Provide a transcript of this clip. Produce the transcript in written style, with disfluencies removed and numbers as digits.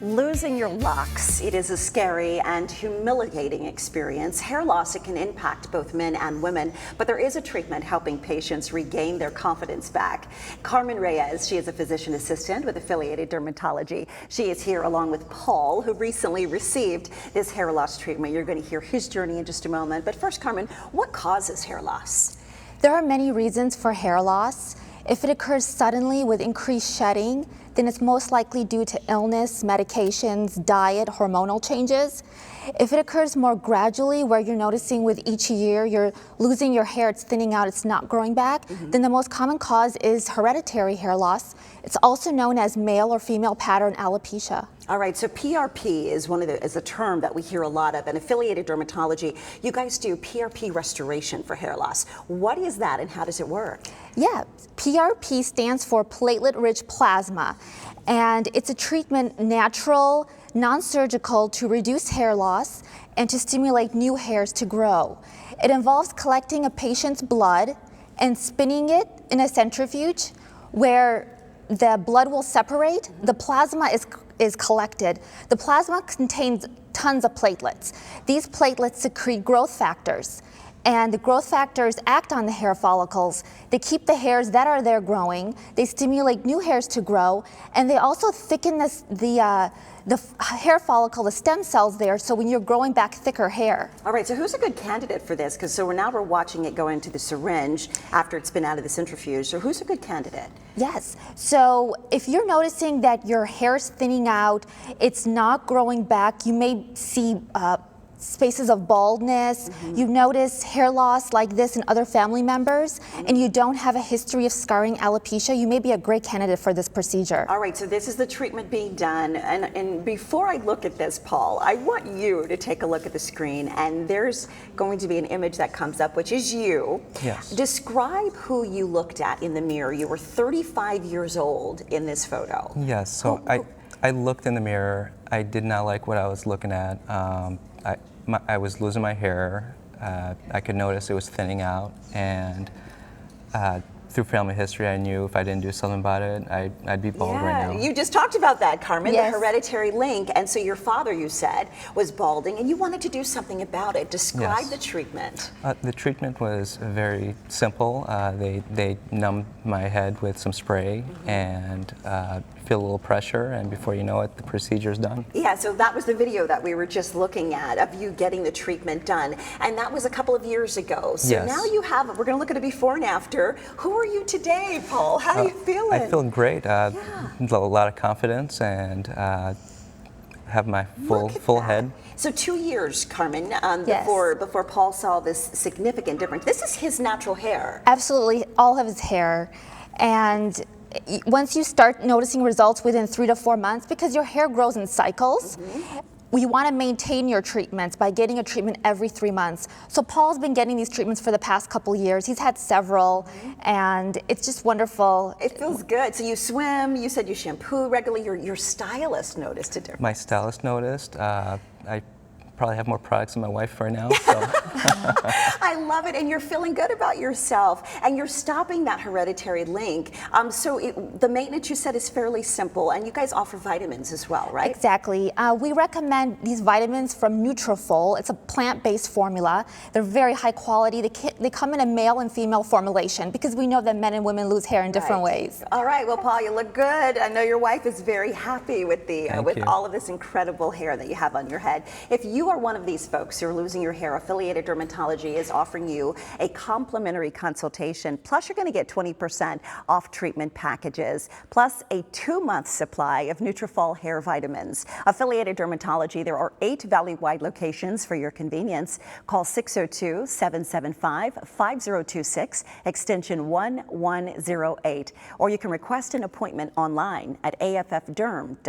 Losing your locks, it is a scary and humiliating experience. Hair loss, it can impact both men and women, but there is a treatment helping patients regain their confidence back. Carmen Reyes, she is a physician assistant with Affiliated Dermatology. She is here along with Paul, who recently received this hair loss treatment. You're going to hear his journey in just a moment. But first, Carmen, what causes hair loss? There are many reasons for hair loss. If it occurs suddenly with increased shedding, then it's most likely due to illness, medications, diet, hormonal changes. If it occurs more gradually, where you're noticing with each year you're losing your hair, it's thinning out, it's not growing back, then the most common cause is hereditary hair loss. It's also known as male or female pattern alopecia. All right, so PRP is a term that we hear a lot of, and Affiliated Dermatology, you guys do PRP restoration for hair loss. What is that and how does it work? Yeah, PRP stands for platelet-rich plasma, and it's a treatment, natural, non-surgical, to reduce hair loss and to stimulate new hairs to grow. It involves collecting a patient's blood and spinning it in a centrifuge where the blood will separate, the plasma is collected. The plasma contains tons of platelets. These platelets secrete growth factors, and the growth factors act on the hair follicles. They keep the hairs that are there growing, they stimulate new hairs to grow, and they also thicken the hair follicle, the stem cells there, so when you're growing back thicker hair. All right, so who's a good candidate for this? Because now we're watching it go into the syringe after it's been out of the centrifuge, so who's a good candidate? Yes, so if you're noticing that your hair's thinning out, it's not growing back, you may see spaces of baldness, you notice hair loss like this in other family members, and you don't have a history of scarring alopecia, you may be a great candidate for this procedure. All right, so this is the treatment being done, and before I look at this, Paul, I want you to take a look at the screen, and there's going to be an image that comes up, which is you. Yes. Describe who you looked at in the mirror. You were 35 years old in this photo. Yes, so I looked in the mirror, I did not like what I was looking at. I was losing my hair. I could notice it was thinning out, and through family history, I knew if I didn't do something about it, I'd be bald right now. You just talked about that, Carmen, yes. The hereditary link, and so your father, you said, was balding, and you wanted to do something about it. Describe Yes. the treatment. The treatment was very simple. They numbed my head with some spray and feel a little pressure, and before you know it, the procedure's done. Yeah, so that was the video that we were just looking at of you getting the treatment done, and that was a couple of years ago. So Yes. now you have, we're going to look at a before and after. Who are you today, Paul? How are you feeling? I feel great. A lot of confidence, and have my full head. So 2 years, Carmen, Yes. before Paul saw this significant difference. This is his natural hair. Absolutely, all of his hair. And once you start noticing results within 3 to 4 months, because your hair grows in cycles, we want to maintain your treatments by getting a treatment every 3 months. So Paul's been getting these treatments for the past couple years. He's had several, and it's just wonderful. It feels good. So you swim, you said you shampoo regularly. Your stylist noticed a difference. My stylist noticed. I probably have more products than my wife right now. So. I love it, and you're feeling good about yourself, and you're stopping that hereditary link. The maintenance, you said, is fairly simple, and you guys offer vitamins as well, right? Exactly. We recommend these vitamins from Nutrafol. It's a plant-based formula. They're very high quality. They come in a male and female formulation because we know that men and women lose hair in different ways. All right, well, Paul, you look good. I know your wife is very happy with Thank you. all of this incredible hair that you have on your head. If you are one of these folks who are losing your hair, Affiliated Dermatology is offering you a complimentary consultation, plus you're going to get 20% off treatment packages, plus a 2-month supply of Nutrafol hair vitamins. Affiliated Dermatology, there are 8 valley-wide locations for your convenience. Call 602-775-5026, extension 1108, or you can request an appointment online at affderm.com.